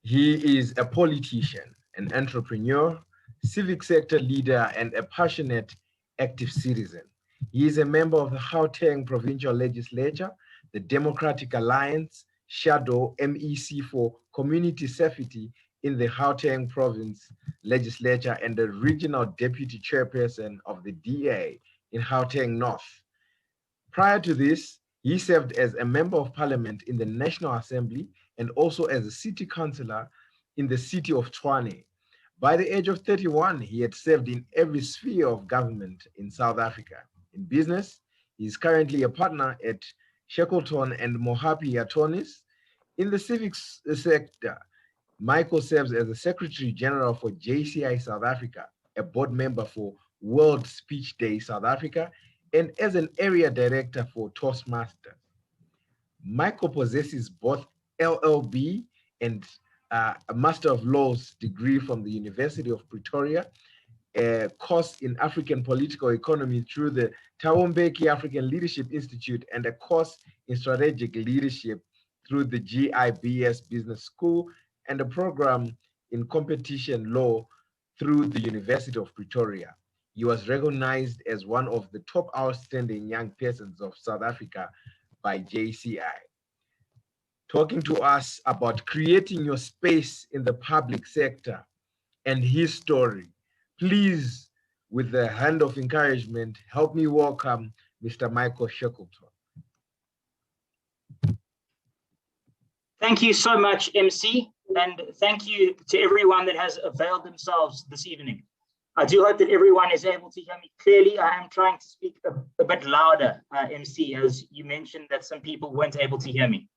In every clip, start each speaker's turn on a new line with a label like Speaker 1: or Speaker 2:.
Speaker 1: He is a politician, an entrepreneur, civic sector leader, and a passionate, active citizen. He is a member of the Gauteng Provincial Legislature, the Democratic Alliance, Shadow MEC for Community Safety in the Gauteng Province Legislature, and the Regional Deputy Chairperson of the DA in Gauteng North. Prior to this, he served as a member of parliament in the National Assembly and also as a city councillor in the city of Tshwane. By the age of 31, he had served in every sphere of government in South Africa. In business, he is currently a partner at Shackleton and Mohapi Attorneys. In the civic sector, Michael serves as the Secretary General for JCI South Africa, a board member for World Speech Day South Africa, and as an area director for Toastmasters. Michael possesses both LLB and a Master of Laws degree from the University of Pretoria, a course in African political economy through the Thabo Mbeki African Leadership Institute, and a course in strategic leadership through the GIBS Business School, and a program in competition law through the University of Pretoria. He was recognized as one of the top outstanding young persons of South Africa by JCI. Talking to us about creating your space in the public sector and his story. Please, with a hand of encouragement, help me welcome Mr. Michael Shackleton.
Speaker 2: Thank you so much, MC, and thank you to everyone that has availed themselves this evening. I do hope that everyone is able to hear me clearly. I am trying to speak a bit louder, MC, as you mentioned that some people weren't able to hear me.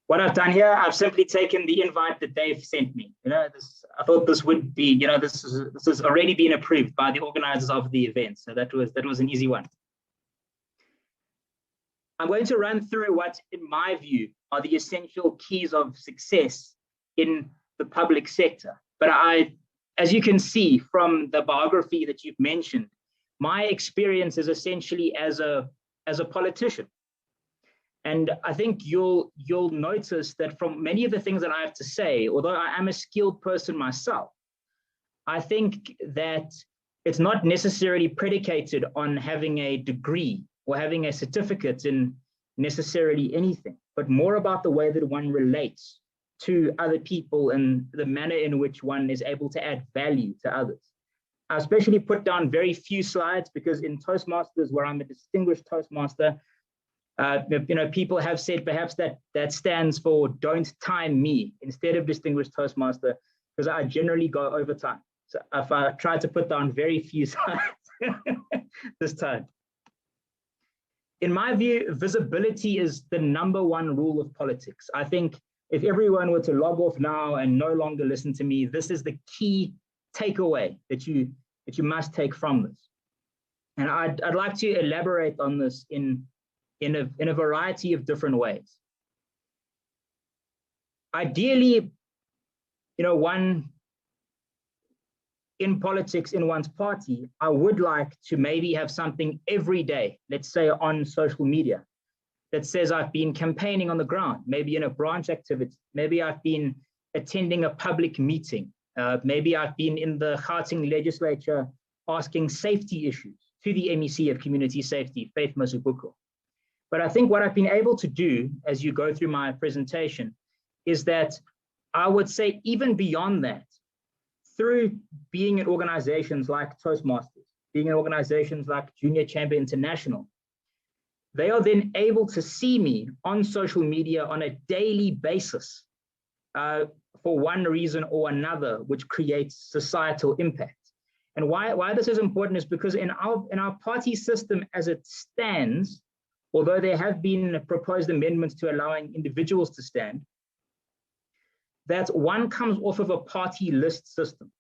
Speaker 2: What I've done here, I've simply taken the invite that they've sent me. I thought this would be, this has already been approved by the organizers of the event, so that was an easy one. I'm going to run through what, in my view, are the essential keys of success in the public sector. But as you can see from the biography that you've mentioned, my experience is essentially as a politician. And I think you'll notice that from many of the things that I have to say, although I am a skilled person myself, I think that it's not necessarily predicated on having a degree or having a certificate in necessarily anything, but more about the way that one relates to other people and the manner in which one is able to add value to others. I especially put down very few slides because in Toastmasters, where I'm a distinguished Toastmaster, people have said perhaps that stands for don't time me instead of distinguished Toastmaster, because I generally go over time. So if I try to put down very few slides this time. In my view, visibility is the #1 rule of politics. I think if everyone were to log off now and no longer listen to me, this is the key takeaway that you must take from this. And I'd like to elaborate on this in a variety of different ways. Ideally, one in politics in one's party, I would like to maybe have something every day, let's say on social media, that says I've been campaigning on the ground, maybe in a branch activity, maybe I've been attending a public meeting, maybe I've been in the Gauteng legislature asking safety issues to the MEC of Community Safety, Faith Masubuko. But I think what I've been able to do as you go through my presentation is that I would say even beyond that, through being in organizations like Toastmasters, being in organizations like Junior Chamber International, they are then able to see me on social media on a daily basis for one reason or another, which creates societal impact. And why this is important is because in our party system as it stands, although there have been proposed amendments to allowing individuals to stand, that one comes off of a party list system.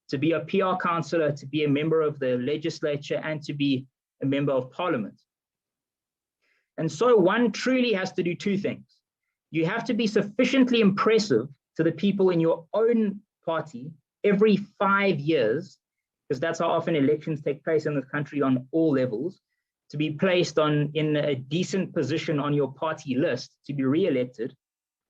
Speaker 2: To be a PR councillor, to be a member of the legislature, and to be a member of parliament. And so one truly has to do two things. You have to be sufficiently impressive to the people in your own party every 5 years, because that's how often elections take place in this country on all levels, to be placed in a decent position on your party list to be re-elected.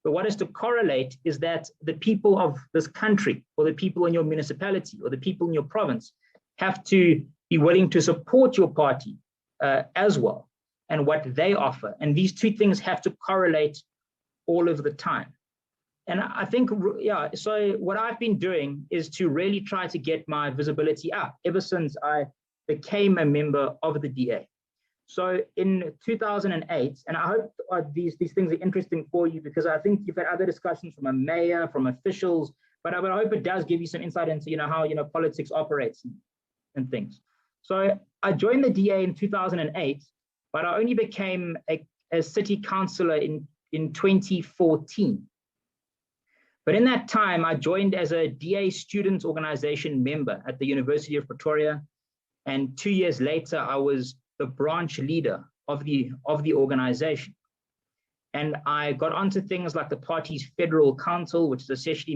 Speaker 2: But what is to correlate is that the people of this country, or the people in your municipality, or the people in your province have to be willing to support your party as well, and what they offer. And these two things have to correlate all of the time. And I think, yeah, so what I've been doing is to really try to get my visibility up ever since I became a member of the DA. So in 2008, and I hope these things are interesting for you, because I think you've had other discussions from a mayor, from officials, but I hope it does give you some insight into how politics operates and things. So I joined the DA in 2008, but I only became a city councillor in 2014. But in that time, I joined as a DA student organization member at the University of Pretoria. And 2 years later, I was the branch leader of the organization. And I got onto things like the party's federal council, which is essentially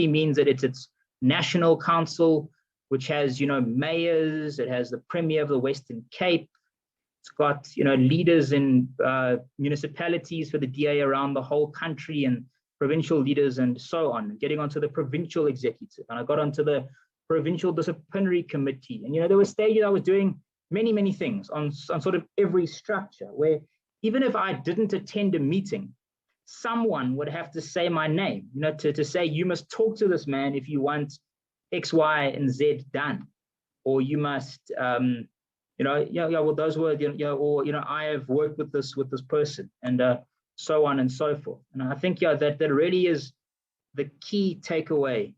Speaker 2: means that it's its national council, which has mayors, it has the premier of the Western Cape, it's got leaders in municipalities for the DA around the whole country, and provincial leaders and so on, getting onto the provincial executive. And I got onto the provincial disciplinary committee. And there were stages I was doing many things on sort of every structure, where even if I didn't attend a meeting, someone would have to say my name, to say, you must talk to this man if you want X, Y, and Z done, or you must, well, those were, or I have worked with this person, and so on and so forth. And I think that really is the key takeaway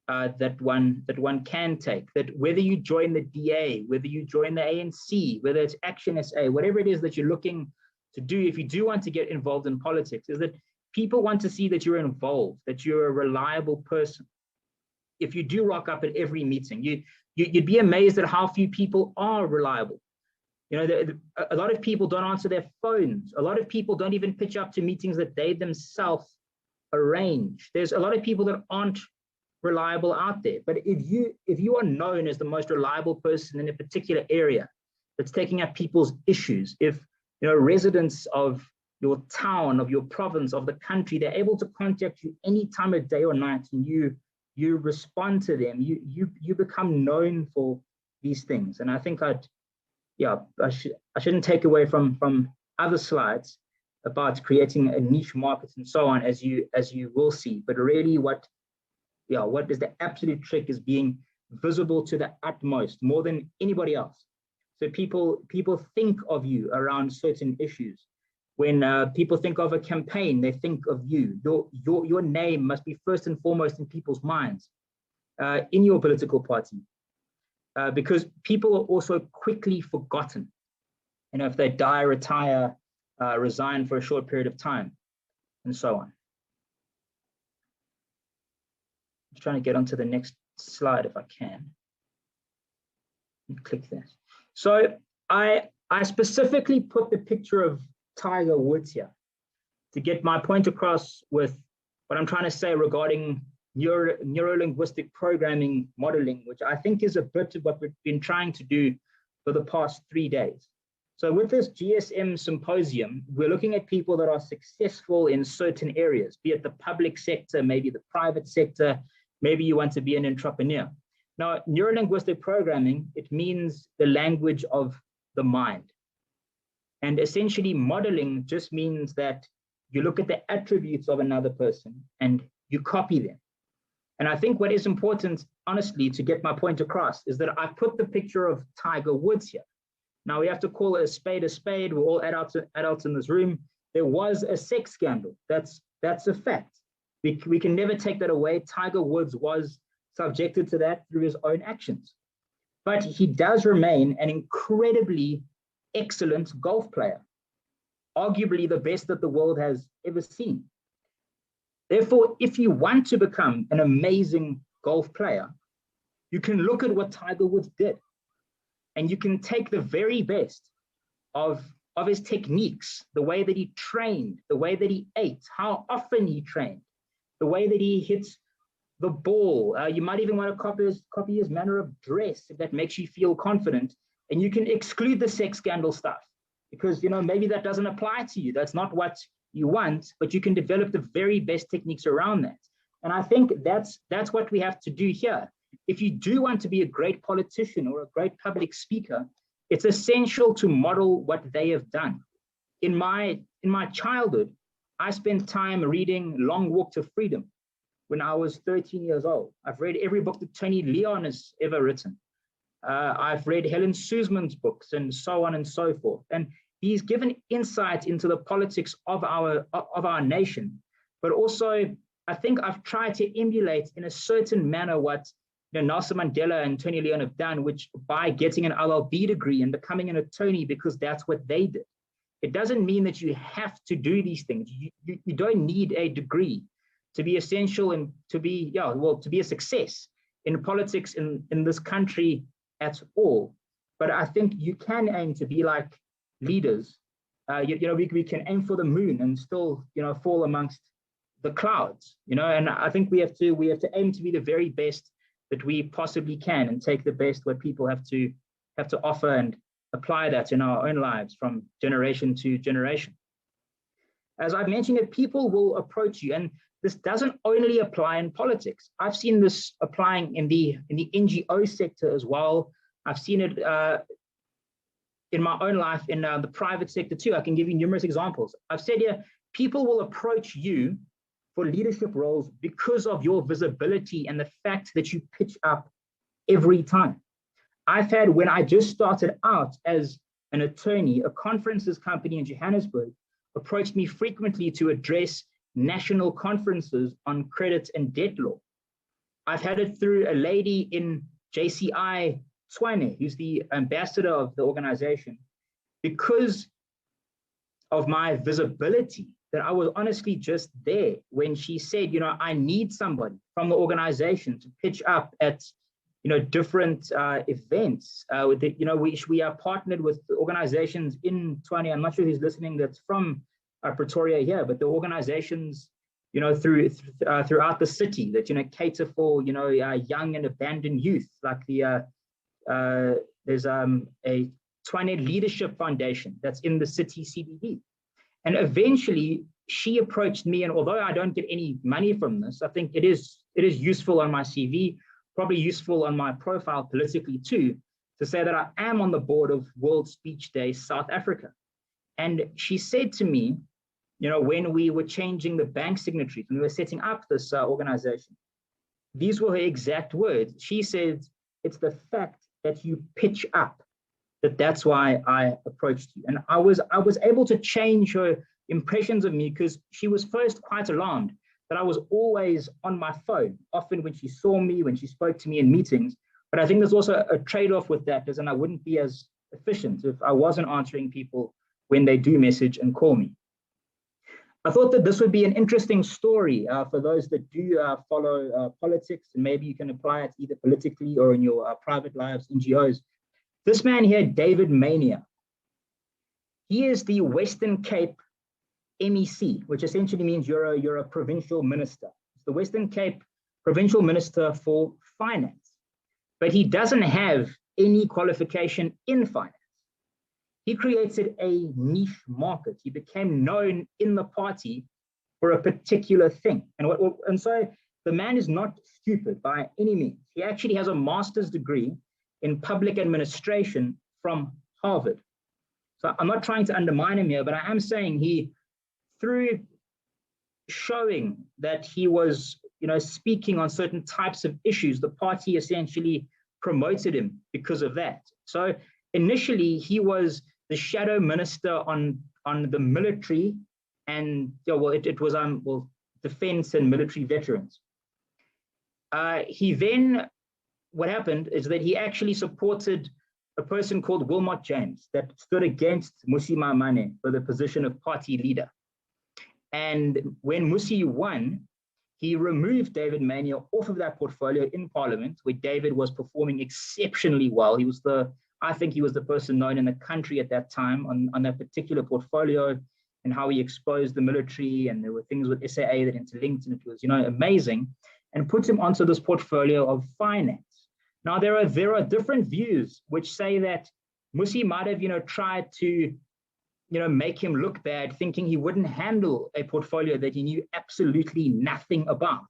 Speaker 2: that one can take, that whether you join the DA, whether you join the ANC, whether it's Action SA, whatever it is that you're looking to do, if you do want to get involved in politics, is that people want to see that you're involved, that you're a reliable person. If you do rock up at every meeting, you'd be amazed at how few people are reliable. A lot of people don't answer their phones. A lot of people don't even pitch up to meetings that they themselves arrange. There's a lot of people that aren't reliable out there. But if you are known as the most reliable person in a particular area that's taking up people's issues, if residents of your town, of your province, of the country, they're able to contact you any time of day or night, and you respond to them, you become known for these things. And I think I shouldn't take away from other slides about creating a niche market and so on, as you will see. But really, what is the absolute trick is being visible to the utmost, more than anybody else. So people think of you around certain issues. When people think of a campaign, they think of you. Your name must be first and foremost in people's minds in your political party. Because people are also quickly forgotten, if they die, retire, resign for a short period of time, and so on. I'm trying to get onto the next slide if I can. Click this. So I specifically put the picture of Tiger Woods here to get my point across with what I'm trying to say regarding neuro-linguistic programming modeling, which I think is a bit of what we've been trying to do for the past 3 days. So with this GSM Symposium, we're looking at people that are successful in certain areas, be it the public sector, maybe the private sector, maybe you want to be an entrepreneur. Now, neuro-linguistic programming, it means the language of the mind. And essentially modeling just means that you look at the attributes of another person and you copy them. And I think what is important, honestly, to get my point across is that I put the picture of Tiger Woods here. Now we have to call a spade a spade. We're all adults in this room. There was a sex scandal. That's a fact. We can never take that away. Tiger Woods was subjected to that through his own actions. But he does remain an incredibly excellent golf player, arguably the best that the world has ever seen. Therefore, if you want to become an amazing golf player, you can look at what Tiger Woods did, and you can take the very best of his techniques, the way that he trained, the way that he ate, how often he trained, the way that he hits the ball. You might even want to copy his manner of dress if that makes you feel confident. And you can exclude the sex scandal stuff because, maybe that doesn't apply to you. That's not what you want, but you can develop the very best techniques around that. And I think that's what we have to do here. If you do want to be a great politician or a great public speaker, it's essential to model what they have done. In my childhood, I spent time reading Long Walk to Freedom when I was 13 years old. I've read every book that Tony Leon has ever written. I've read Helen Suzman's books and so on and so forth. And he's given insight into the politics of our nation. But also, I think I've tried to emulate in a certain manner what Nelson Mandela and Tony Leon have done, which by getting an LLB degree and becoming an attorney because that's what they did. It doesn't mean that you have to do these things. You don't need a degree to be essential and to be a success in politics in this country at all. But I think you can aim to be like leaders. We can aim for the moon and still fall amongst the clouds. And I think we have to aim to be the very best that we possibly can and take the best what people have to offer and apply that in our own lives from generation to generation. As I've mentioned it, people will approach you, and this doesn't only apply in politics. I've seen this applying in the NGO sector as well. I've seen it in my own life in the private sector too. I can give you numerous examples. I've said here, people will approach you for leadership roles because of your visibility and the fact that you pitch up every time. I've had, when I just started out as an attorney, a conferences company in Johannesburg approached me frequently to address national conferences on credit and debt law. I've had it through a lady in JCI, Tshwane, who's the ambassador of the organization, because of my visibility, that I was honestly just there when she said, I need somebody from the organization to pitch up at different events. We are partnered with organizations in Tshwane. I'm not sure who's listening that's from Pretoria here, but the organizations, throughout the city that cater for young and abandoned youth, like there's a Tshwane Leadership Foundation that's in the city CBD. And eventually she approached me, and although I don't get any money from this, I think it is useful on my CV, probably useful on my profile politically too, to say that I am on the board of World Speech Day South Africa. And she said to me, when we were changing the bank signatories, when we were setting up this organization, these were her exact words. She said, it's the fact that you pitch up, that's why I approached you. And I was able to change her impressions of me, because she was first quite alarmed that I was always on my phone, often when she saw me, when she spoke to me in meetings. But I think there's also a trade-off with that, as in I wouldn't be as efficient if I wasn't answering people when they do message and call me. I thought that this would be an interesting story for those that do follow politics, and maybe you can apply it either politically or in your private lives, NGOs. This man here, David Mania, he is the Western Cape MEC, which essentially means you're a provincial minister. It's the Western Cape Provincial Minister for Finance, but he doesn't have any qualification in finance. He created a niche market. He became known in the party for a particular thing. And so the man is not stupid by any means. He actually has a master's degree in public administration from Harvard. So I'm not trying to undermine him here, but I am saying through showing that he was, speaking on certain types of issues, the party essentially promoted him because of that. So initially, he was the shadow minister on the military and, it was defense and military veterans. What happened is that he actually supported a person called Wilmot James that stood against Mmusi Maimane for the position of party leader. And when Mmusi won, he removed David Mania off of that portfolio in Parliament, where David was performing exceptionally well. I think he was the person known in the country at that time on that particular portfolio, and how he exposed the military, and there were things with SAA that interlinked, and it was, amazing, and put him onto this portfolio of finance. Now, there are different views which say that Mmusi might have, tried to, make him look bad, thinking he wouldn't handle a portfolio that he knew absolutely nothing about,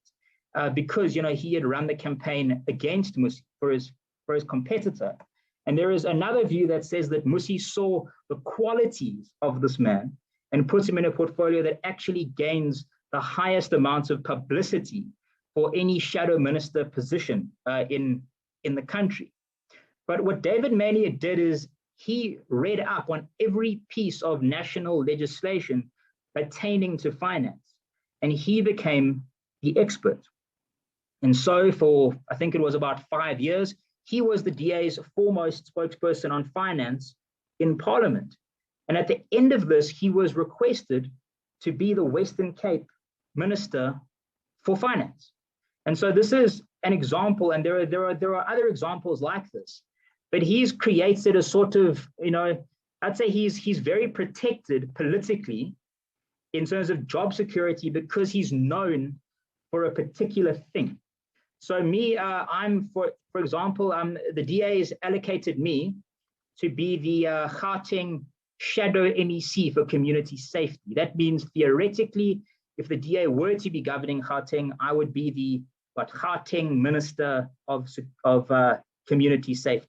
Speaker 2: because he had run the campaign against Musi for his competitor. And there is another view that says that Musi saw the qualities of this man and puts him in a portfolio that actually gains the highest amount of publicity for any shadow minister position in the country. But what David Mania did is he read up on every piece of national legislation pertaining to finance, and he became the expert. And so for, I think it was about 5 years, he was the DA's foremost spokesperson on finance in Parliament. And at the end of this, he was requested to be the Western Cape Minister for Finance. And so this is an example, and there are other examples like this. But he's created a sort of, I'd say he's very protected politically in terms of job security because he's known for a particular thing. So me, I'm, for example, the DA has allocated me to be the Gauteng shadow MEC for community safety. That means theoretically, if the DA were to be governing Gauteng, I would be the Gauteng Minister of Community Safety.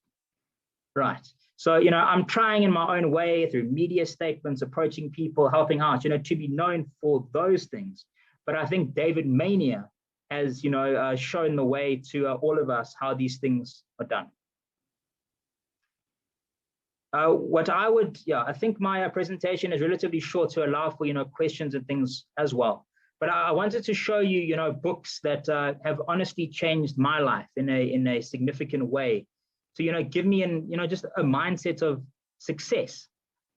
Speaker 2: Right. So, I'm trying in my own way through media statements, approaching people, helping out, to be known for those things. But I think David Mania has, shown the way to all of us how these things are done. I think my presentation is relatively short to allow for, questions and things as well. But I wanted to show you, books that have honestly changed my life in a significant way. To, give me just a mindset of success.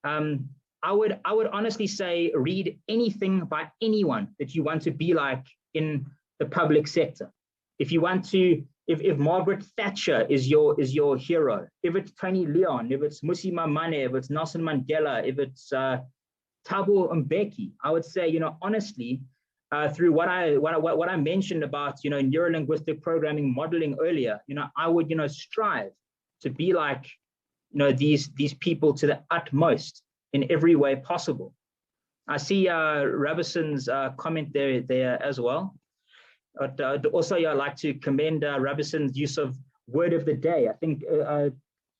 Speaker 2: I would honestly say read anything by anyone that you want to be like in the public sector. If you want to, if Margaret Thatcher is your hero, if it's Tony Leon, if it's Musi Mamane, if it's Nelson Mandela, if it's Thabo Mbeki, I would say, honestly, through what I mentioned about, neuro-linguistic programming modeling earlier, I would, strive to be like, these people to the utmost in every way possible. I see Rabison's comment there as well. But also, I'd like to commend Rabison's use of word of the day. I think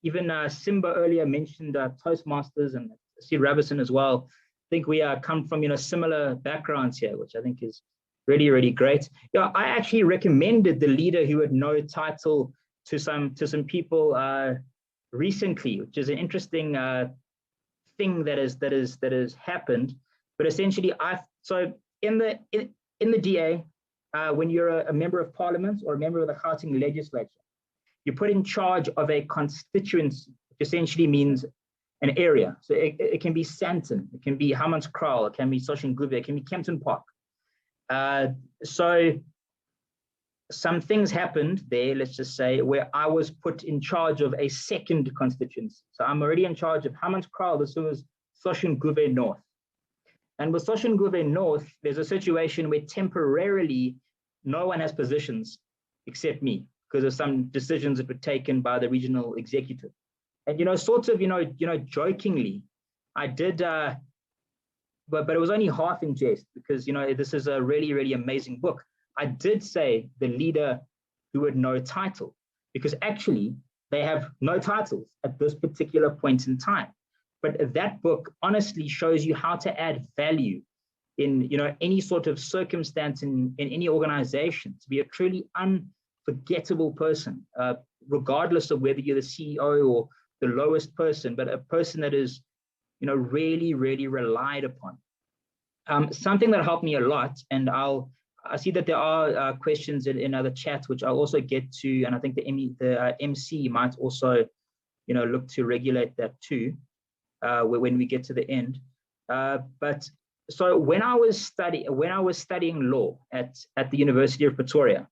Speaker 2: even Simba earlier mentioned Toastmasters, and I see Rabison as well. I think we come from similar backgrounds here, which I think is really, really great. Yeah, I actually recommended the leader who had no title to some people recently, which is an interesting thing that has happened. But essentially, so in the DA, when you're a member of parliament or a member of the Gauteng legislature, you're put in charge of a constituency, which essentially means an area. So it can be Sandton, it can be Hammanskraal, it can be Soshanguve, it can be Kempton Park. So some things happened there, let's just say, where I was put in charge of a second constituency. So I'm already in charge of Hammanskraal. This was Soshanguve North. And with Soshanguve North, there's a situation where temporarily no one has positions except me because of some decisions that were taken by the regional executive. And, sort of, jokingly, I did, but it was only half in jest because, this is a really, really amazing book. I did say the leader who had no title, because actually they have no titles at this particular point in time. But that book honestly shows you how to add value in any sort of circumstance in any organization, to be a truly unforgettable person, regardless of whether you're the CEO or the lowest person, but a person that is really, really relied upon. Something that helped me a lot, and I see that there are questions in other chats, which I'll also get to, and I think the MC might also, look to regulate that too, when we get to the end. But so when I was studying law at the University of Pretoria,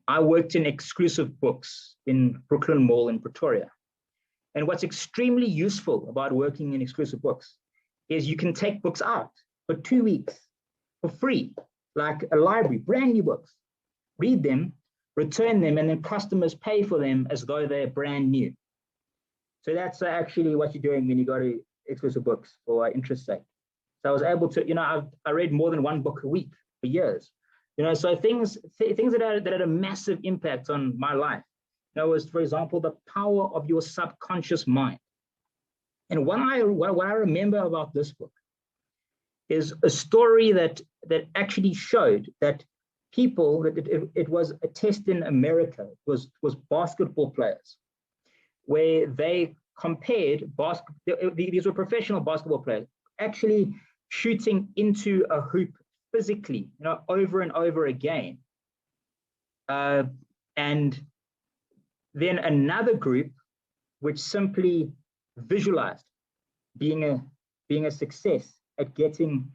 Speaker 2: I worked in exclusive books in Brooklyn Mall in Pretoria. And what's extremely useful about working in exclusive books is you can take books out for 2 weeks for free, like a library, brand new books, read them, return them, and then customers pay for them as though they're brand new. So that's actually what you're doing when you go to exclusive books for interest sake. So I was able to, I read more than one book a week for years. So things that had a massive impact on my life. Was, for example, the power of your subconscious mind. And what I remember about this book is a story that actually showed that people, it was a test in America, was basketball players, where they compared these were professional basketball players actually shooting into a hoop physically, over and over again. And then another group which simply visualized being a success at getting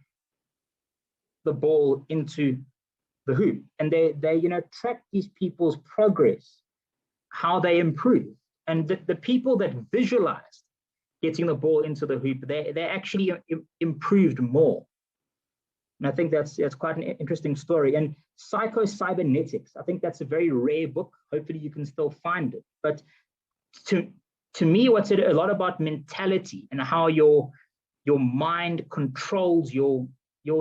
Speaker 2: the ball into the hoop. And they tracked these people's progress, how they improved. And the people that visualized getting the ball into the hoop, they actually improved more. And I think that's quite an interesting story. And Psycho-Cybernetics, I think that's a very rare book. Hopefully you can still find it. But to me, what's it a lot about mentality and how your mind controls your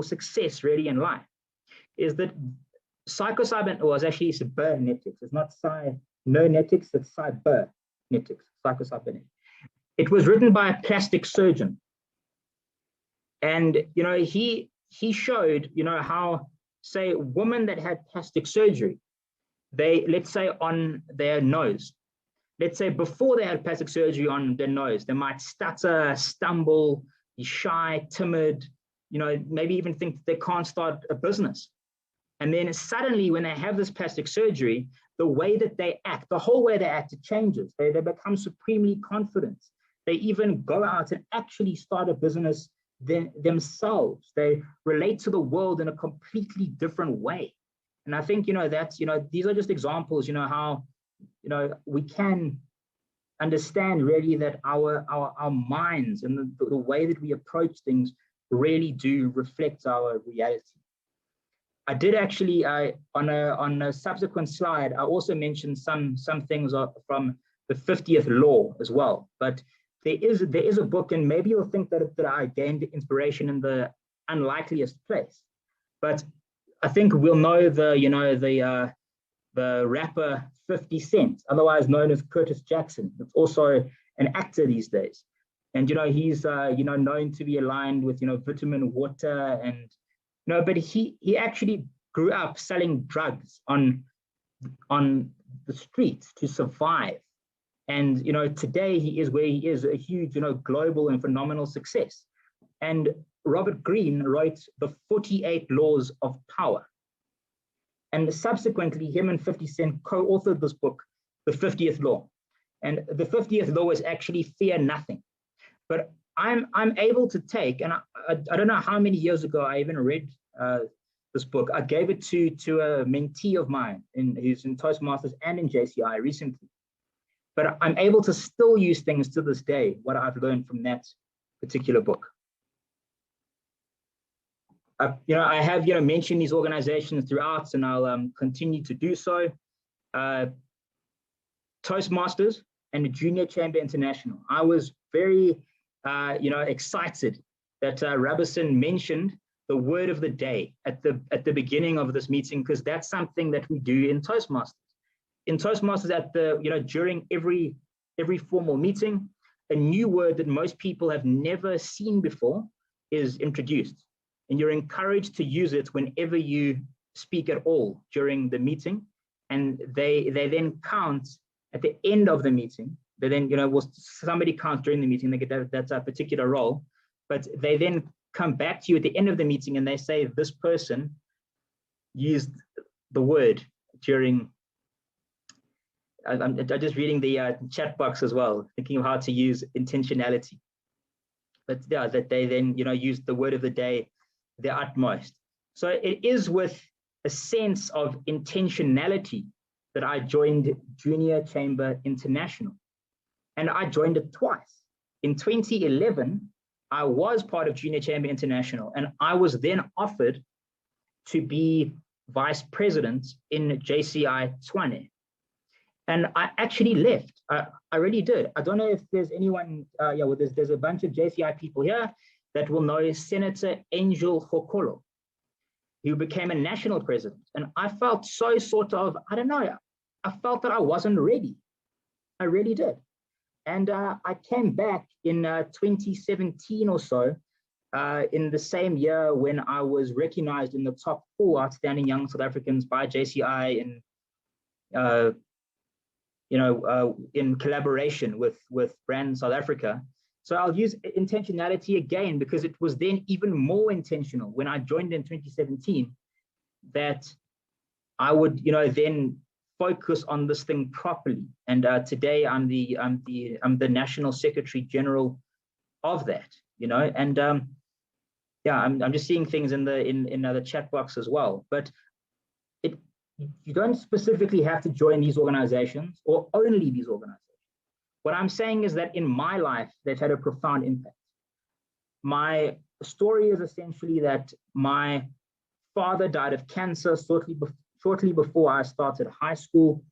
Speaker 2: success really in life, is that Psycho-Cybernetics was actually cybernetics. It's not nonetics, it's cybernetics, Psycho-Cybernetics. It was written by a plastic surgeon. And, he showed, how, say, women that had plastic surgery, let's say on their nose, let's say before they had plastic surgery on their nose, they might stutter, stumble, be shy, timid, maybe even think that they can't start a business. And then suddenly when they have this plastic surgery, the way that they act, the whole way they act, it changes. They become supremely confident. They even go out and actually start a business themselves. They relate to the world in a completely different way. And I think, that's, these are just examples, how, we can understand really that our minds and the way that we approach things really do reflect our reality. I did actually, on a subsequent slide, I also mentioned some things from the 50th law as well. But there is a book, and maybe you'll think that I gained inspiration in the unlikeliest place. But I think we'll know the rapper 50 Cent, otherwise known as Curtis Jackson. It's also an actor these days. And, he's, known to be aligned with, vitamin water and, but he actually grew up selling drugs on the streets to survive. And, today he is where he is, a huge, global and phenomenal success. And Robert Greene wrote the 48 Laws of Power. And subsequently, him and 50 Cent co-authored this book, The 50th Law. And the 50th Law is actually fear nothing. But I'm able to take, and I don't know how many years ago I even read this book. I gave it to a mentee of mine who's in Toastmasters and in JCI recently. But I'm able to still use things to this day, what I've learned from that particular book. I have mentioned these organizations throughout, and I'll continue to do so. Toastmasters and the Junior Chamber International. I was very excited that Rabison mentioned the word of the day at the beginning of this meeting, because that's something that we do in Toastmasters. In Toastmasters, during every formal meeting, a new word that most people have never seen before is introduced. And you're encouraged to use it whenever you speak at all during the meeting. And they then count at the end of the meeting. They then, somebody counts during the meeting, they get that's a particular role, but they then come back to you at the end of the meeting and they say, this person used the word during, I'm just reading the chat box as well, thinking of how to use intentionality. But yeah, that they then, use the word of the day, the utmost. So it is with a sense of intentionality that I joined Junior Chamber International. And I joined it twice. In 2011, I was part of Junior Chamber International, and I was then offered to be vice president in JCI Tshwane. And I actually left. I really did. I don't know if there's anyone, well, there's a bunch of JCI people here that will know Senator Angel Hokolo, who became a national president. And I felt so sort of, I don't know, I felt that I wasn't ready. I really did. And I came back in 2017 or so, in the same year when I was recognized in the top 4 outstanding young South Africans by JCI in collaboration with Brand South Africa. So I'll use intentionality again, because it was then even more intentional when I joined in 2017, that I would, then focus on this thing properly. And today I'm the National Secretary General of that, and I'm just seeing things in the chat box as well. But you don't specifically have to join these organizations or only these organizations. What I'm saying is that in my life, they've had a profound impact. My story is essentially that my father died of cancer shortly before I started high school,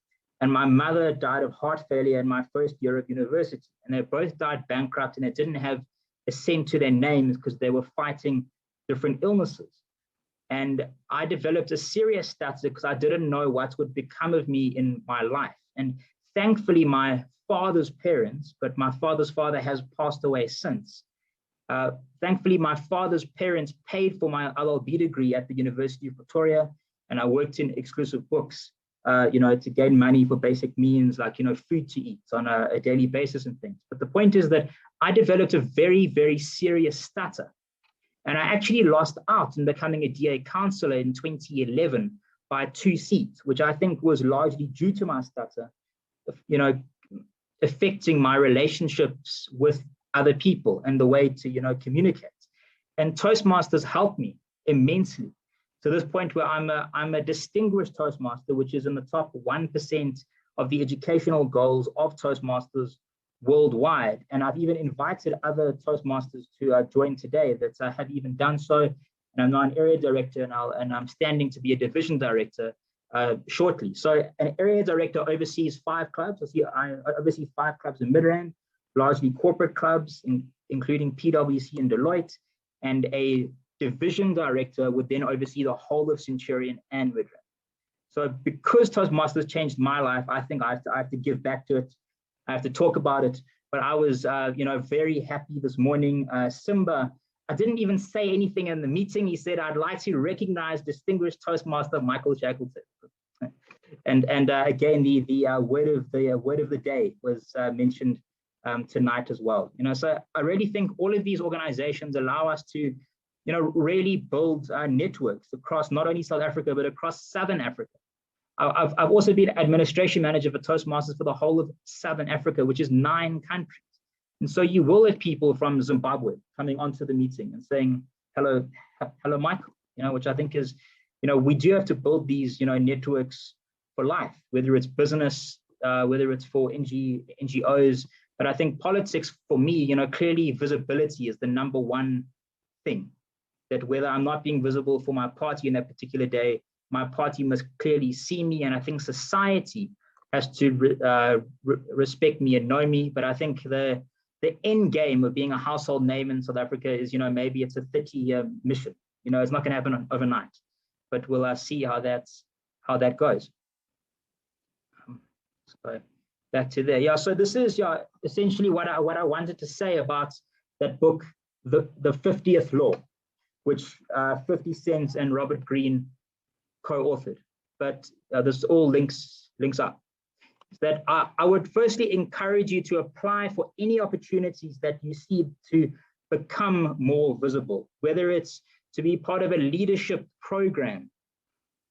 Speaker 2: and my mother died of heart failure in my first year of university. And they both died bankrupt, and they didn't have a cent to their names because they were fighting different illnesses. And I developed a serious stutter because I didn't know what would become of me in my life. And thankfully, my father's parents, but my father's father has passed away since. Thankfully, my father's parents paid for my LLB degree at the University of Pretoria, and I worked in exclusive books, to gain money for basic means like, food to eat on a daily basis and things. But the point is that I developed a very, very serious stutter. And I actually lost out in becoming a DA councillor in 2011 by 2 seats, which I think was largely due to my stutter, affecting my relationships with other people and the way to, communicate. And Toastmasters helped me immensely to this point where I'm a distinguished Toastmaster, which is in the top 1% of the educational goals of Toastmasters worldwide. And I've even invited other Toastmasters to join today that have even done so. And I'm now an area director, and I'm standing to be a division director shortly. So an area director oversees 5 clubs. I oversee 5 clubs in Midrand, largely corporate clubs, including PwC and Deloitte. And a division director would then oversee the whole of Centurion and Midrand. So because Toastmasters changed my life, I think I have to give back to it. I have to talk about it. But I was, very happy this morning. Simba, I didn't even say anything in the meeting. He said, "I'd like to recognize distinguished Toastmaster Michael Shackleton." And again, the word of the day was mentioned tonight as well. So I really think all of these organizations allow us to, really build networks across not only South Africa but across Southern Africa. I've also been administration manager for Toastmasters for the whole of Southern Africa, which is 9 countries. And so you will have people from Zimbabwe coming onto the meeting and saying, hello, Michael, which I think is, we do have to build these, networks for life, whether it's business, whether it's for NGOs. But I think politics for me, clearly visibility is the number one thing, that whether I'm not being visible for my party in that particular day, my party must clearly see me, and I think society has to respect me and know me. But I think the end game of being a household name in South Africa is, maybe it's a 30-year mission. It's not going to happen overnight, but we'll see how that goes. So back to there. Yeah. So this is essentially what I wanted to say about that book, the 50th Law, which 50 Cent and Robert Greene co-authored, but this all links up. That I would firstly encourage you to apply for any opportunities that you see to become more visible, whether it's to be part of a leadership program,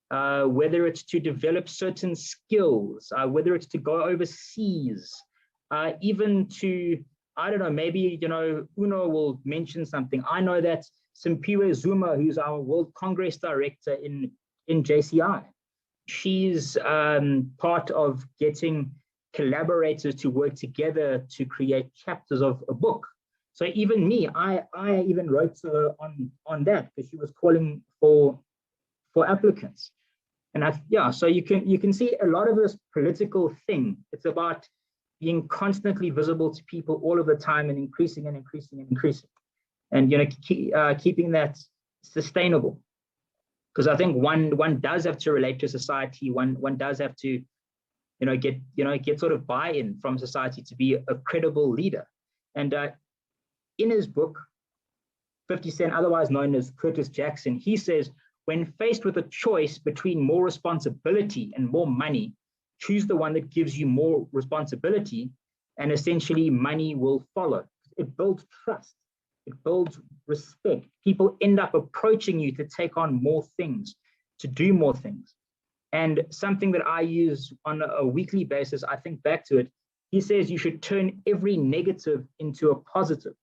Speaker 2: whether it's to develop certain skills, whether it's to go overseas, even to, I don't know, maybe, Uno will mention something. I know that Simpiwe Zuma, who's our World Congress Director in JCI, she's part of getting collaborators to work together to create chapters of a book. So even me, I even wrote on that because she was calling for applicants. And so you can see a lot of this political thing. It's about being constantly visible to people all of the time and increasing and increasing and increasing, and keeping that sustainable. Because I think one does have to relate to society. One does have to get sort of buy-in from society to be a credible leader. And in his book, 50 Cent, otherwise known as Curtis Jackson, he says, when faced with a choice between more responsibility and more money, choose the one that gives you more responsibility, and essentially money will follow. It builds trust. It builds respect. People end up approaching you to take on more things, to do more things. And something that I use on a weekly basis, I think back to it, he says you should turn every negative into a positive.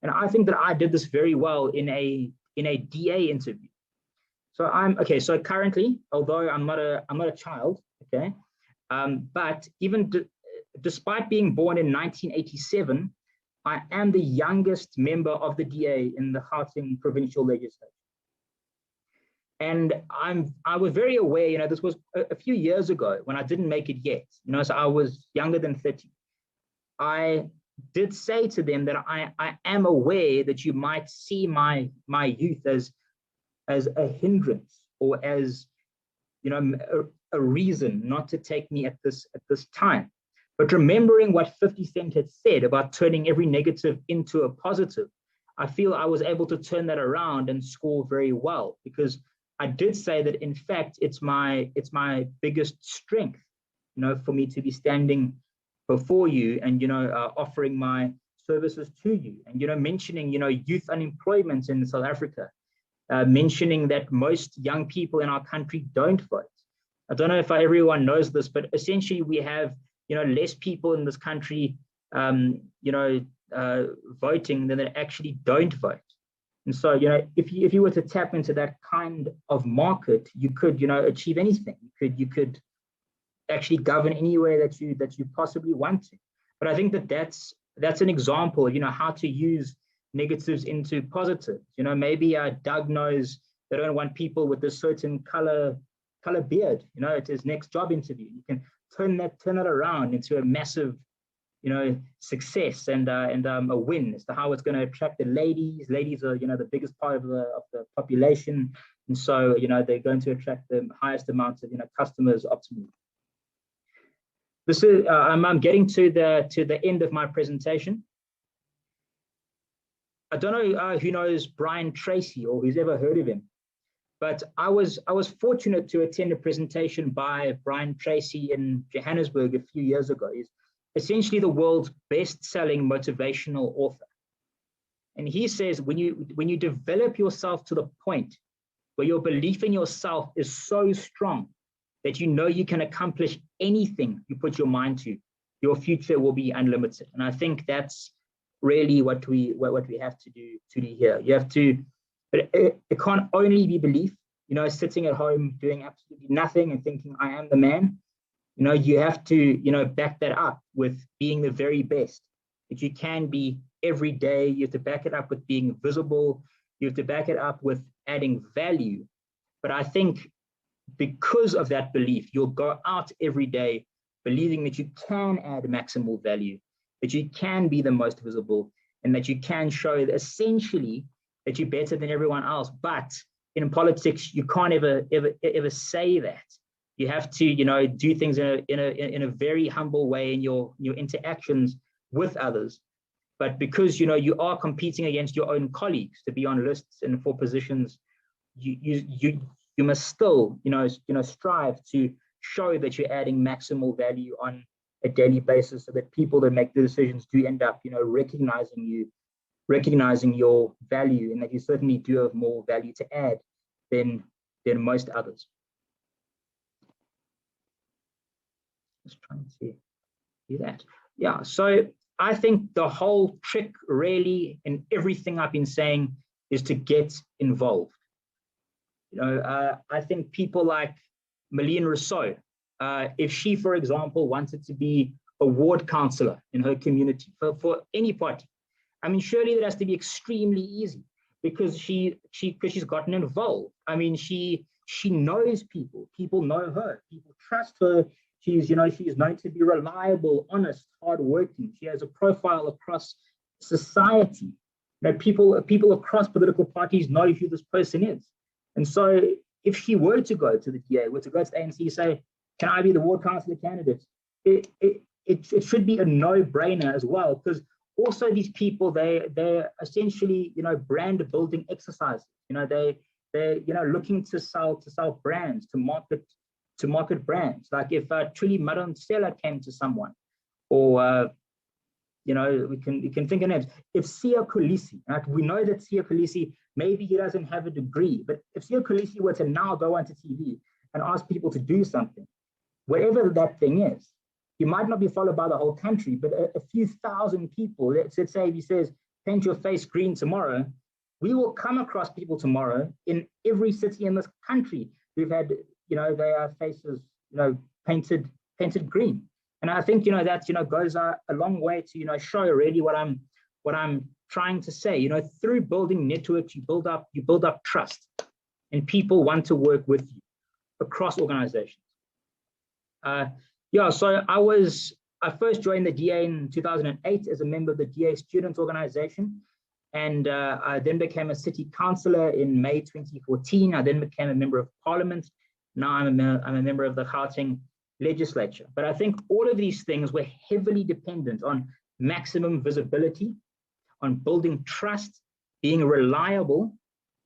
Speaker 2: And I think that I did this very well in a DA interview. So currently, although I'm not a child, okay, but even despite being born in 1987, I am the youngest member of the DA in the Gauteng provincial legislature. And I was very aware, this was a few years ago when I didn't make it yet, so I was younger than 30. I did say to them that I am aware that you might see my youth as a hindrance, or as a reason not to take me at this time. But remembering what 50 Cent had said about turning every negative into a positive, I feel I was able to turn that around and score very well, because I did say that, in fact, it's my biggest strength, for me to be standing before you and, offering my services to you, and, mentioning, youth unemployment in South Africa, mentioning that most young people in our country don't vote. I don't know if everyone knows this, but essentially we have, less people in this country, voting than that actually don't vote. And so, if you were to tap into that kind of market, you could, achieve anything. You could actually govern any way that you possibly want to. But I think that's an example, how to use negatives into positives. Maybe Doug knows they don't want people with a certain color beard. It's his next job interview. You can turn that around into a massive, success and a win as to how it's going to attract the ladies. Ladies are, the biggest part of the population, and so they're going to attract the highest amounts of customers optimally. This is I'm getting to the end of my presentation. I don't know who knows Brian Tracy or who's ever heard of him, but I was fortunate to attend a presentation by Brian Tracy in Johannesburg a few years ago. He's essentially the world's best-selling motivational author. And he says, when you develop yourself to the point where your belief in yourself is so strong that you can accomplish anything you put your mind to, your future will be unlimited. And I think that's really what we have to do here. You have to, but it can't only be belief, sitting at home doing absolutely nothing and thinking I am the man. You have to, back that up with being the very best that you can be every day. You have to back it up with being visible. You have to back it up with adding value. But I think because of that belief, you'll go out every day believing that you can add maximal value, that you can be the most visible, and that you can show that essentially that you're better than everyone else. But in politics, you can't ever say that. You have to, do things in a very humble way in your interactions with others. But because you are competing against your own colleagues to be on lists and for positions, you must still strive to show that you're adding maximal value on a daily basis, so that people that make the decisions do end up recognizing your value, and that you certainly do have more value to add than most others. Just trying to do that. Yeah, so I think the whole trick really in everything I've been saying is to get involved. I think people like Malene Rousseau, if she, for example, wanted to be a ward councillor in her community for any party, I mean, surely that has to be extremely easy because she's gotten involved. I mean, she she knows people. People know her. People trust her. She's known to be reliable, honest, hardworking. She has a profile across society. People across political parties know who this person is. And so if she were to go to the DA, were to go to the ANC, say, can I be the ward councillor candidate? It should be a no-brainer as well, because also these people, they're essentially, brand building exercises. They're looking to sell brands, to market brands. Like if Trulli Madonsela came to someone, or we can think of names. If Siya Kolisi, right? We know that Siya Kolisi, maybe he doesn't have a degree, but if Siya Kolisi were to now go onto TV and ask people to do something, whatever that thing is, he might not be followed by the whole country, but a few thousand people. Let's say if he says, paint your face green tomorrow, we will come across people tomorrow in every city in this country who've had, their faces, painted green. And I think, that, goes a long way to, show really what I'm trying to say. Through building networks, you build up trust, and people want to work with you across organizations. So I first joined the DA in 2008 as a member of the DA Student Organization. And I then became a city councillor in May 2014. I then became a member of parliament. Now I'm a member of the Gauteng legislature. But I think all of these things were heavily dependent on maximum visibility, on building trust, being reliable,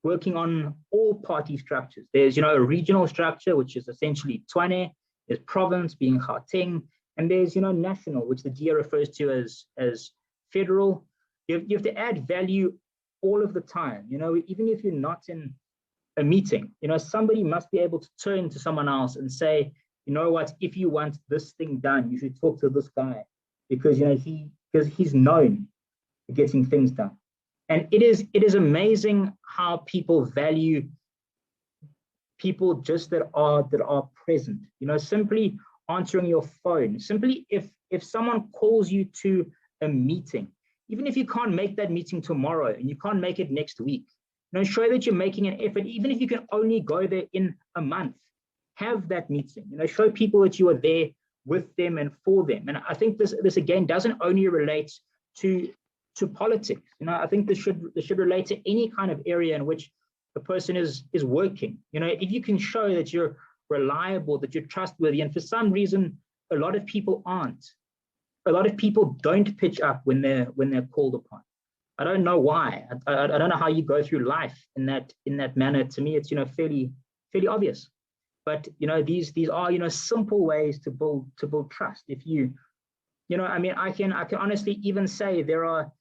Speaker 2: working on all party structures. There's, a regional structure, which is essentially Tshwane. There's province, being Gauteng. And there's, national, which the DA refers to as federal. You have to add value all of the time. Even if you're not in a meeting, somebody must be able to turn to someone else and say, you know what, if you want this thing done, you should talk to this guy, because he's known for getting things done. And it is amazing how people value people just that are present. Simply answering your phone. Simply if someone calls you to a meeting, even if you can't make that meeting tomorrow and you can't make it next week, show that you're making an effort. Even if you can only go there in a month, have that meeting. Show people that you are there with them and for them. And I think this again doesn't only relate to politics. I think this should relate to any kind of area in which the person is working. If you can show that you're reliable, that you're trustworthy, and for some reason a lot of people aren't. A lot of people don't pitch up when they're called upon. I don't know why. I don't know how you go through life in that manner. To me, it's fairly obvious. But these are simple ways to build trust. If I can honestly even say there are,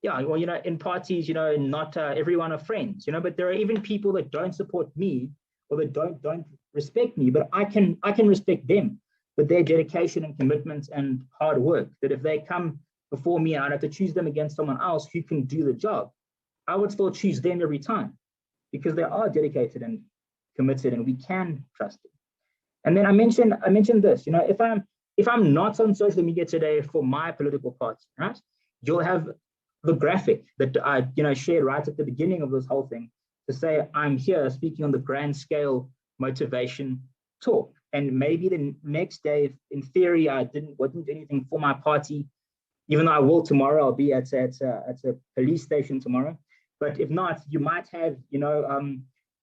Speaker 2: in parties, not everyone are friends, but there are even people that don't support me or that don't respect me, but I can respect them with their dedication and commitment and hard work. That if they come before me and I'd have to choose them against someone else who can do the job, I would still choose them every time, because they are dedicated and committed and we can trust them. And then I mentioned this, if I'm not on social media today for my political party, right, you'll have the graphic that I shared right at the beginning of this whole thing to say I'm here speaking on the grand scale motivation talk. And maybe the next day, if in theory I wasn't doing anything for my party, even though I will tomorrow, I'll be at a police station tomorrow. But if not, you might have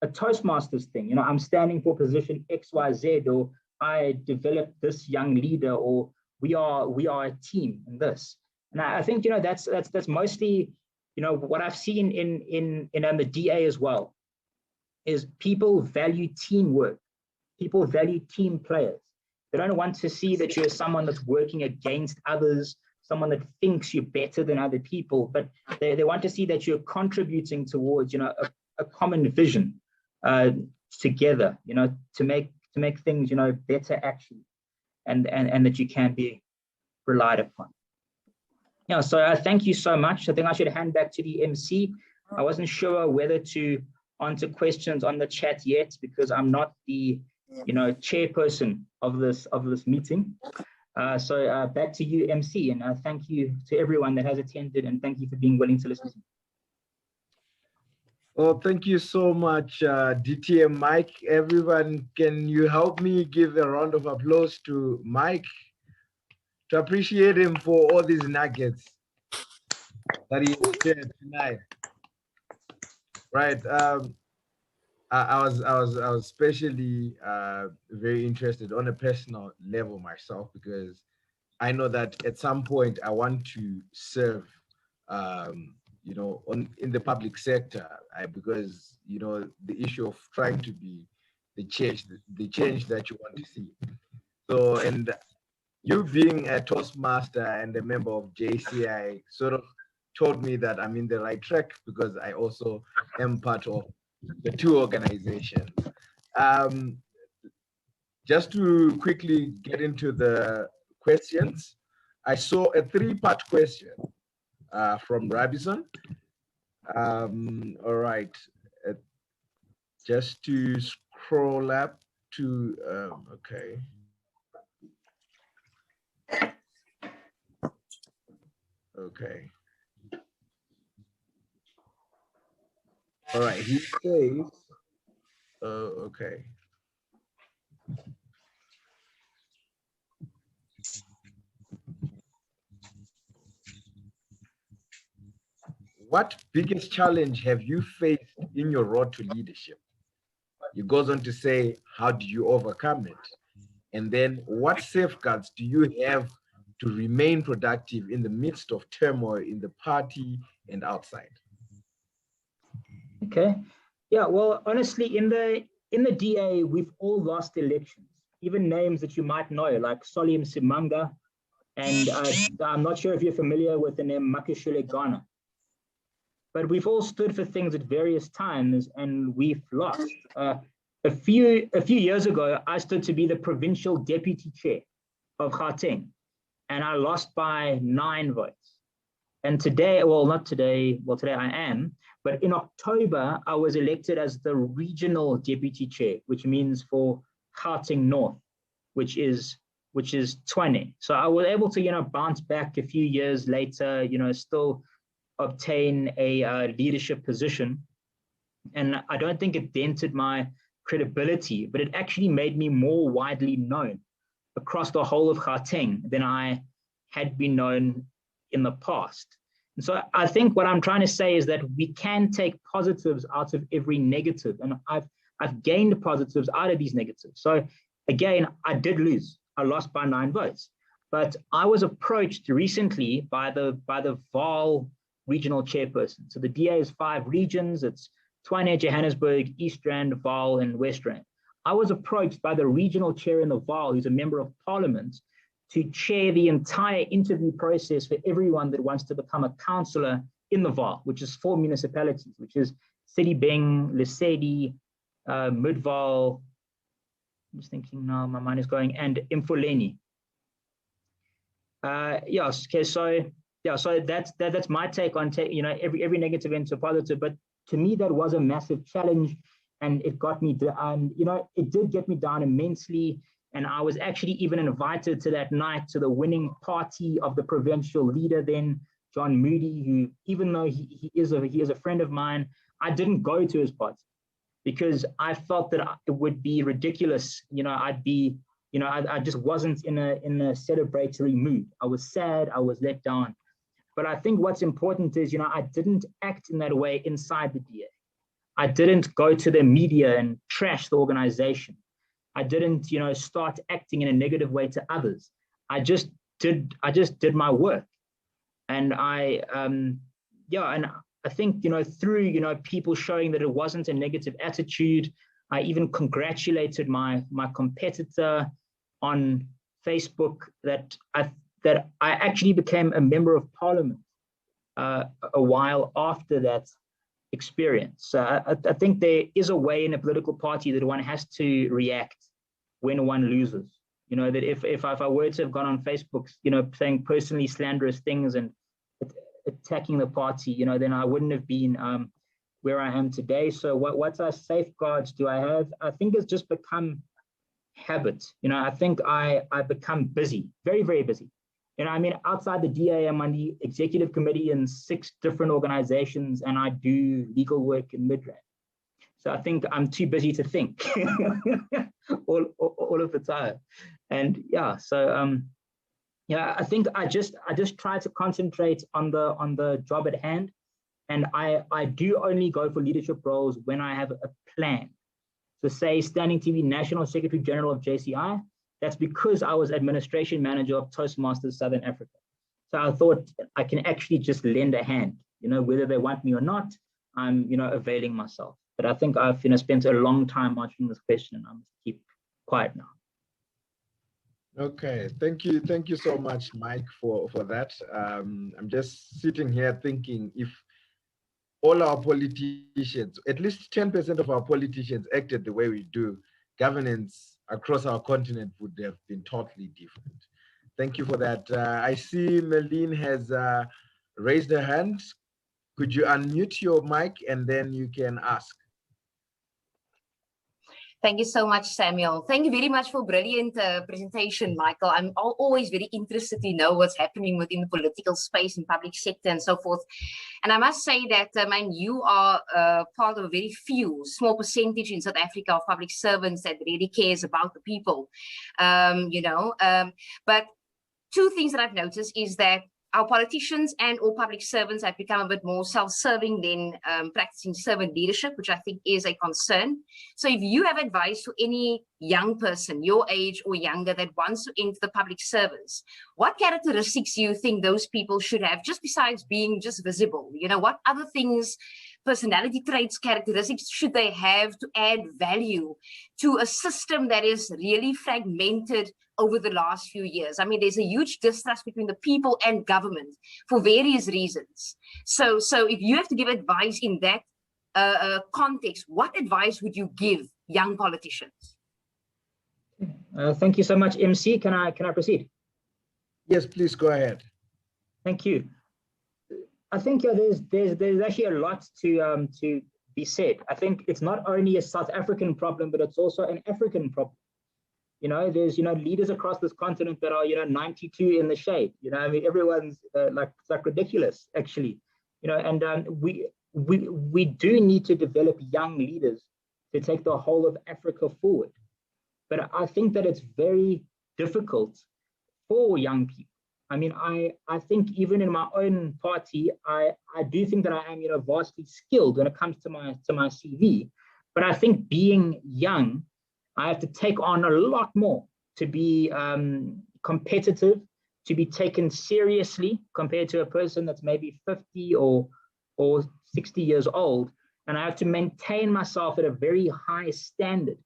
Speaker 2: a Toastmasters thing. I'm standing for position XYZ, or I developed this young leader, or we are a team in this. And I think that's mostly what I've seen in the DA as well, is people value teamwork. People value team players. They don't want to see that you're someone that's working against others, someone that thinks you're better than other people, but they want to see that you're contributing towards a common vision together, to make things better actually, and that you can be relied upon. So thank you so much. I think I should hand back to the MC. I wasn't sure whether to answer questions on the chat yet, because I'm not the chairperson of this meeting. So back to you, MC, and thank you to everyone that has attended, and thank you for being willing to listen to me.
Speaker 1: Well, thank you so much, DTM Mike. Everyone, can you help me give a round of applause to Mike to appreciate him for all these nuggets that he shared tonight? Right. I was especially very interested on a personal level myself, because I know that at some point I want to serve, in the public sector, because the issue of trying to be the change that you want to see. So, and you being a Toastmaster and a member of JCI sort of told me that I'm in the right track, because I also am part of the two organizations. Um, just to quickly get into the questions, I saw a three-part question from Rabison. All right, uh, just to scroll up to, okay. Okay. All right, he says, okay. What biggest challenge have you faced in your road to leadership? He goes on to say, how do you overcome it? And then what safeguards do you have to remain productive in the midst of turmoil in the party and outside?
Speaker 2: Okay. Yeah, well, honestly, in the DA, we've all lost elections, even names that you might know, like Solim Simanga, and I'm not sure if you're familiar with the name Makashule Ghana. But we've all stood for things at various times, and we've lost. A few years ago, I stood to be the provincial deputy chair of Gauteng, and I lost by 9 votes. And today, well, not today, well, today I am, but in October, I was elected as the regional deputy chair, which means for Gauteng North, which is Tshwane. So I was able to, bounce back a few years later, still obtain a leadership position. And I don't think it dented my credibility, but it actually made me more widely known across the whole of Gauteng than I had been known in the past. And so I think what I'm trying to say is that we can take positives out of every negative. And I've gained positives out of these negatives. So again, I did lose. I lost by 9 votes. But I was approached recently by the Vaal regional chairperson. So the DA is 5 regions. It's Tshwane, Johannesburg, East Rand, Vaal, and West Rand. I was approached by the regional chair in the Vaal, who's a member of parliament, to chair the entire interview process for everyone that wants to become a councillor in the Vaal, which is 4 municipalities, which is Sedibeng, Lesedi, Midvaal, I'm just thinking now, my mind is going, and Mfuleni. Yes, okay, so that's my take on every negative into positive. But to me, that was a massive challenge, and it got me down. It did get me down immensely. And I was actually even invited to that night to the winning party of the provincial leader then, John Moody, who, even though he is a friend of mine, I didn't go to his party because I felt that it would be ridiculous. I just wasn't in a celebratory mood. I was sad. I was let down. But I think what's important is, I didn't act in that way inside the DA. I didn't go to the media and trash the organization. I didn't, start acting in a negative way to others. I just did my work. And and I think, through, people showing that it wasn't a negative attitude, I even congratulated my competitor on Facebook that I actually became a member of parliament a while after that experience. So I think there is a way in a political party that one has to react when one loses. That if I were to have gone on Facebook, saying personally slanderous things and attacking the party, then I wouldn't have been where I am today. So what safeguards do I have? I think it's just become habit. I think I become busy, very, very busy You know, I mean, outside the DA, I'm on the executive committee in 6 different organizations, and I do legal work in Midrand. So I think I'm too busy to think all of the time. And yeah, so yeah, I think I just try to concentrate on the job at hand, and I do only go for leadership roles when I have a plan. So say Standing TV National Secretary General of JCI, that's because I was administration manager of Toastmasters Southern Africa. So I thought I can actually just lend a hand, you know, whether they want me or not, I'm, you know, availing myself. But I think I've, you know, spent a long time answering this question, and I'm keep quiet now.
Speaker 1: Okay, thank you so much, Mike, for that. I'm just sitting here thinking, if all our politicians, at least 10% of our politicians, acted the way we do, governance across our continent would have been totally different. Thank you for that. I see Meline has raised her hand. Could you unmute your mic and then you can ask?
Speaker 3: Thank you so much, Samuel. Thank you very much for brilliant presentation, Michael. I'm always very interested to know what's happening within the political space and public sector and so forth. And I must say that, man, you are part of a very few, small percentage in South Africa of public servants that really cares about the people, you know. But 2 things that I've noticed is that our politicians and all public servants have become a bit more self-serving than practicing servant leadership, which I think is a concern. So if you have advice to any young person, your age or younger, that wants to enter the public service, what characteristics do you think those people should have, just besides being just visible? You know, what other things, personality traits, characteristics should they have to add value to a system that is really fragmented over the last few years? I mean, there's a huge distrust between the people and government for various reasons. So if you have to give advice in that context, what advice would you give young politicians?
Speaker 2: Thank you so much, MC. Can I proceed?
Speaker 1: Yes, please go ahead.
Speaker 2: Thank you. I think there's actually a lot to be said. I think it's not only a South African problem, but it's also an African problem. You know, there's, you know, leaders across this continent that are, you know, 92 in the shade. You know, I mean, everyone's like ridiculous, actually. You know, and we do need to develop young leaders to take the whole of Africa forward. But I think that it's very difficult for young people. I mean, I think even in my own party, I do think that I am, you know, vastly skilled when it comes to my CV. But I think being young, I have to take on a lot more to be competitive, to be taken seriously compared to a person that's maybe 50 or 60 years old. And I have to maintain myself at a very high standard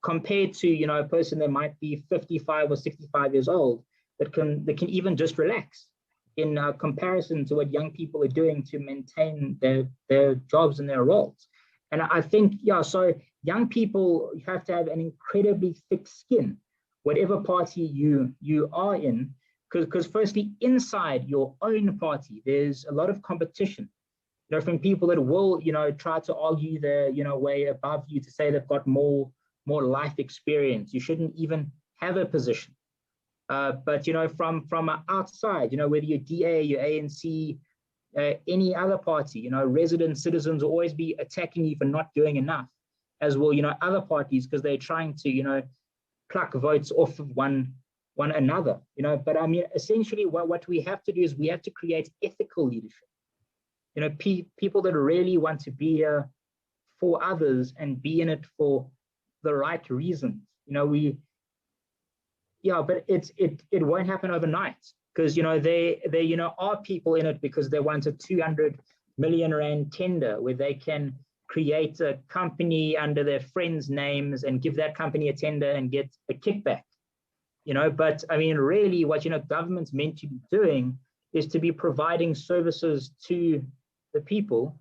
Speaker 2: compared to, you know, a person that might be 55 or 65 years old that can even just relax in comparison to what young people are doing to maintain their jobs and their roles. And I think, yeah, so young people have to have an incredibly thick skin, whatever party you are in, because firstly, inside your own party, there's a lot of competition, you know, from people that will, you know, try to argue their, you know, way above you to say they've got more life experience. You shouldn't even have a position. But, you know, from outside, you know, whether you're DA, you're ANC, any other party, you know, resident citizens will always be attacking you for not doing enough, as well, you know, other parties, because they're trying to, you know, pluck votes off of one another, you know. But I mean, essentially what we have to do is we have to create ethical leadership, you know, people that really want to be here for others and be in it for the right reasons. You know, but it won't happen overnight, because, you know, they you know, are people in it because they want a 200 million rand tender where they can create a company under their friends' names and give that company a tender and get a kickback, you know. But I mean, really what, you know, government's meant to be doing is to be providing services to the people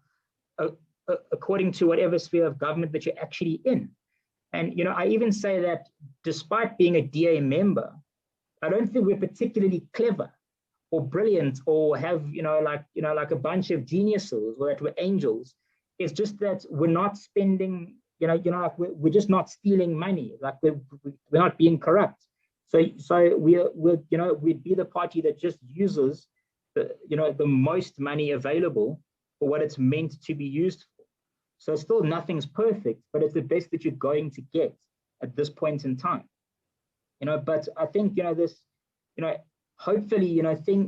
Speaker 2: according to whatever sphere of government that you're actually in. And, you know, I even say that despite being a DA member, I don't think we're particularly clever or brilliant or have, you know, like a bunch of geniuses or that we're angels. It's just that we're not spending, you know, like we're just not stealing money. Like we're not being corrupt. So we'd be the party that just uses the most money available for what it's meant to be used for. So still nothing's perfect, but it's the best that you're going to get at this point in time. But I think hopefully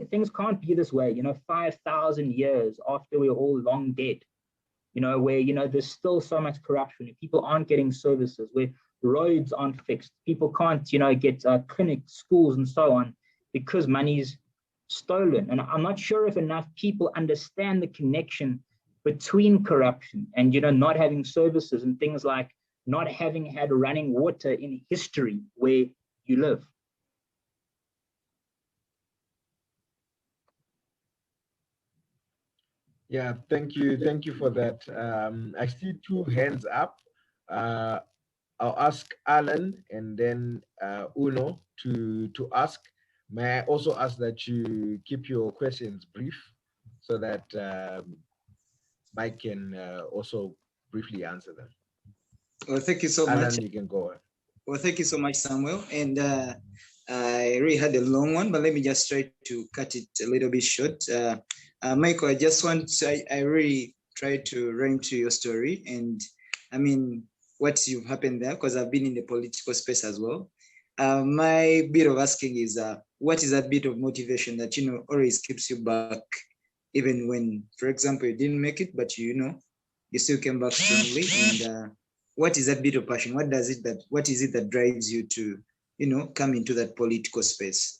Speaker 2: things can't be this way. 5,000 years after we're all long dead. Where there's still so much corruption. People aren't getting services. Where roads aren't fixed. People can't get clinics, schools, and so on because money's stolen. And I'm not sure if enough people understand the connection between corruption and not having services and things like not having had running water in history where you live.
Speaker 1: Yeah, thank you for that. I see two hands up. I'll ask Alan and then Uno to ask. May I also ask that you keep your questions brief so that Mike can also briefly answer them.
Speaker 4: Well, thank you so
Speaker 1: Alan,
Speaker 4: much.
Speaker 1: you can go on.
Speaker 4: Well, thank you so much, Samuel. And I really had a long one, but let me just try to cut it a little bit short. Michael, I really tried to run to your story and I mean, what you've happened there, because I've been in the political space as well. My bit of asking is, what is that bit of motivation that, always keeps you back, even when, for example, you didn't make it, but you still came back strongly. And what is that bit of passion? What is it that drives you to, come into that political space?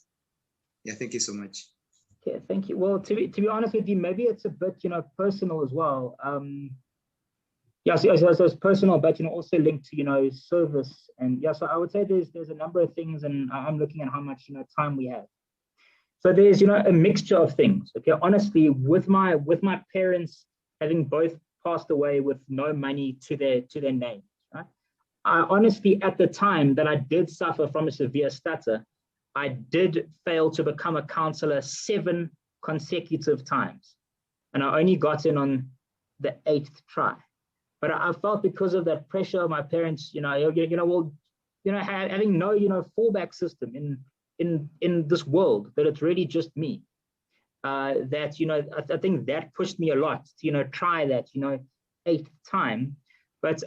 Speaker 4: Yeah, thank you so much.
Speaker 2: Yeah, thank you. Well, to be honest with you, maybe it's a bit, personal as well. Yeah, so it's personal, but also linked to service, and yeah. So I would say there's a number of things, and I'm looking at how much time we have. So there's a mixture of things. Okay, honestly, with my parents having both passed away with no money to their names, right? I honestly, at the time that I did suffer from a severe stutter, I did fail to become a councillor 7 consecutive times, and I only got in on the 8th try. But I felt because of that pressure of my parents, having no, fallback system in this world, that it's really just me. That I think that pushed me a lot to try that 8th time. But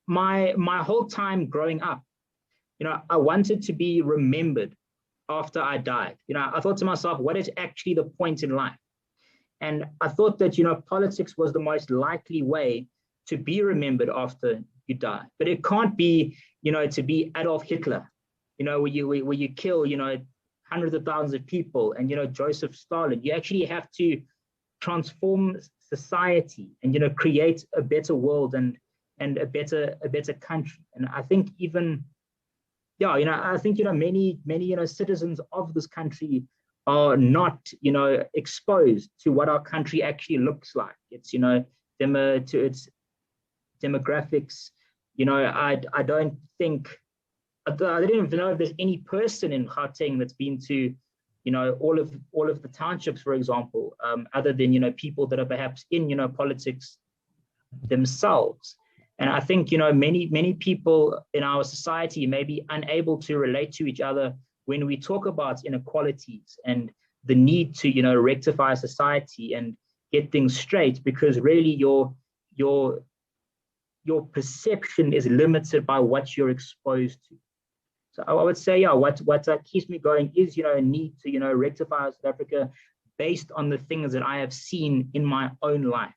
Speaker 2: my whole time growing up, I wanted to be remembered after I died. I thought to myself, what is actually the point in life? And I thought that politics was the most likely way to be remembered after you die. But it can't be, to be Adolf Hitler, where you kill, hundreds of thousands of people, and, Joseph Stalin. You actually have to transform society and, create a better world and a better country. And I think even, I think, many, citizens of this country are not, exposed to what our country actually looks like. It's, its demographics. I don't think, I don't even know if there's any person in Gauteng that's been to, all of the townships, for example, other than, people that are perhaps in, politics themselves. And I think, many people in our society may be unable to relate to each other when we talk about inequalities and the need to, rectify society and get things straight, because really your perception is limited by what you're exposed to. So I would say, what keeps me going is, a need to, rectify South Africa based on the things that I have seen in my own life.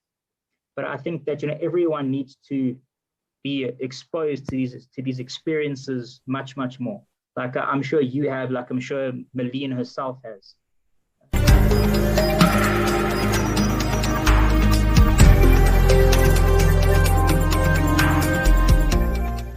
Speaker 2: But I think that, everyone needs to be exposed to these experiences much, much more. Like I'm sure you have, like I'm sure Malene herself has.